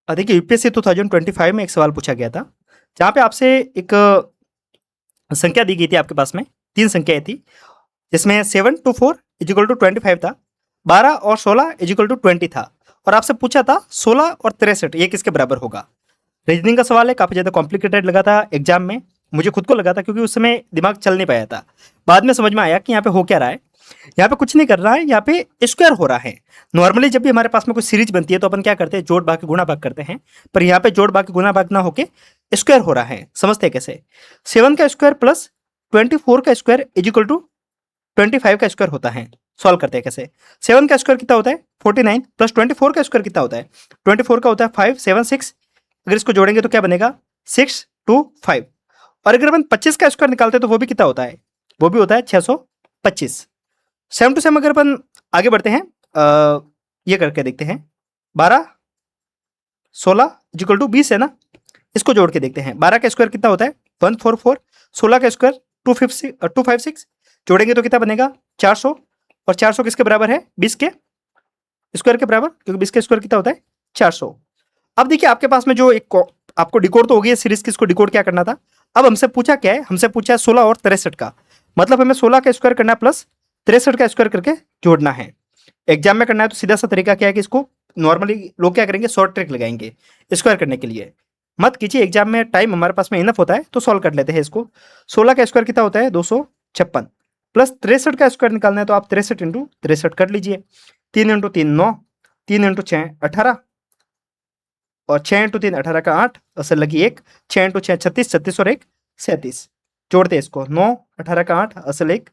देखिए यूपीएससी 2025 में एक सवाल पूछा गया था, जहाँ पे आपसे एक संख्या दी गई थी आपके पास में, 3 संख्याएँ थी, जिसमें 7 to 4 = 25 था, 12 और 16 = 20 था और आपसे पूछा था 16 और 63 ये किसके बराबर होगा? रीजनिंग का सवाल है, काफ़ी ज़्यादा कॉम्प्लिकेटेड लगा था एग्जाम में, मुझे खुद को लगा था क्योंकि उस समय दिमाग चल नहीं पाया था। बाद में समझ में आया कि यहाँ पे हो क्या रहा है, यहाँ पे कुछ नहीं कर रहा है, यहाँ पे स्क्वायर हो रहा है। नॉर्मली जब भी हमारे पास में कोई सीरीज बनती है तो अपन क्या करते हैं, जोड़ भाग के गुणा भाग करते हैं, पर यहाँ पे जोड़ भाग के गुणा भाग ना होके स्क्वायर हो रहा है। समझते हैं कैसे? 7 का स्क्वायर प्लस 24 का स्क्वायर इजिकल टू 25 का स्क्वायर होता है। सॉल्व करते हैं कैसे? 7 का स्क्वायर कितना होता है 49 प्लस 24 का स्क्वायर कितना होता है 24 का होता है 5 7 6। अगर इसको जोड़ेंगे तो क्या बनेगा 6 2 5। और अगर अपन 25 का स्क्वायर निकालते हैं तो वो भी कितना होता है, वो भी होता है 625। सेम टू सेम अगर अपन आगे बढ़ते हैं, ये करके देखते हैं, 12 16 इक्वल टू 20 है ना, इसको जोड़ के देखते हैं। 12 का स्क्वायर कितना होता है 144, 16 का स्क्वायर 256, जोड़ेंगे तो कितना बनेगा 400, और 400 किसके बराबर है 20 के स्क्वायर के बराबर, क्योंकि 20 के स्क्वायर कितना होता है 400। अब देखिए आपके पास में जो एक आपको डिकोड तो हो गई सीरीज की, इसको डिकोड क्या करना था। अब हमसे पूछा क्या है, हमसे पूछा है 16 और 63 का, मतलब हमें 16 का स्क्वायर करना है प्लस 63 का स्क्वायर करके जोड़ना है। एग्जाम में करना है तो सीधा सा तरीका क्या है कि इसको नॉर्मली लोग क्या करेंगे, शॉर्ट ट्रिक लगाएंगे स्क्वायर करने के लिए। मत कीजिए, एग्जाम में टाइम हमारे पास में इनफ होता है तो सॉल्व कर लेते हैं इसको। 16 का स्क्वायर कितना होता है 256, प्लस 63 का स्क्वायर निकालना है तो आप 63 इंटू 63 कर लीजिए। 3 इंटू 3 9, 3 इंटू 6 18, और 6 इंटू 3 18 का 8, असल लगी 1, 6 इंटू 6 36, 36 और 1 37। जोड़ते हैं इसको, 9 18 का 8 असल 1,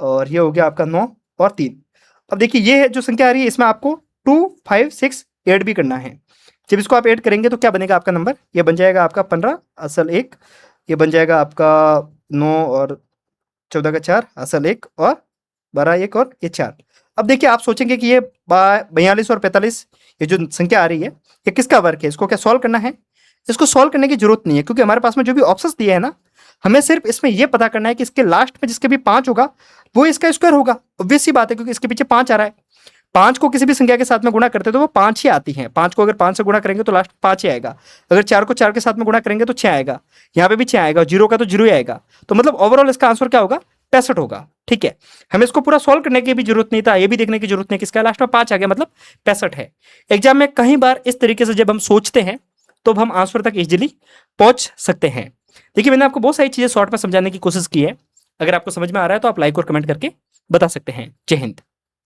और ये हो गया आपका 9 और 3। अब देखिए ये जो संख्या आ रही है इसमें आपको 2 5 6 ऐड भी करना है। जब इसको आप ऐड करेंगे तो क्या बनेगा आपका नंबर, ये बन जाएगा आपका 15 असल 1, ये बन जाएगा आपका 9 और 14 का 4 असल 1, और 12 1 और ये 4। अब देखिए आप सोचेंगे कि ये 42 और 45 ये जो संख्या आ रही है ये किसका वर्क है, इसको क्या सॉल्व करना है? इसको सॉल्व करने की जरूरत नहीं है, क्योंकि हमारे पास में जो भी ऑप्शंस दिए हैं ना, हमें सिर्फ इसमें ये पता करना है कि इसके लास्ट में जिसके भी 5 होगा वो इसका स्क्वायर होगा। ऑब्वियस सी बात है, क्योंकि इसके पीछे 5 आ रहा है। 5 को किसी भी संख्या के साथ में गुणा करते हैं तो वो 5 ही आती है। 5 को अगर 5 से गुणा करेंगे तो लास्ट 5 ही आएगा। अगर 4 को 4 के साथ में गुणा करेंगे तो 6 आएगा, यहाँ पे भी 6 आएगा, 0 का तो 0 ही आएगा। तो मतलब ओवरऑल इसका आंसर क्या होगा 65 होगा। ठीक है, हमें इसको पूरा सॉल्व करने की भी जरूरत नहीं था, ये भी देखने की जरूरत नहीं कि इसका लास्ट में 5 आ गया मतलब 65 है। एग्जाम में कई बार इस तरीके से जब हम सोचते हैं तो हम आंसर तक इजीली पहुंच सकते हैं। देखिए मैंने आपको बहुत सारी चीजें शॉर्ट में समझाने की कोशिश की है, अगर आपको समझ में आ रहा है तो आप लाइक और कमेंट करके बता सकते हैं। जय हिंद।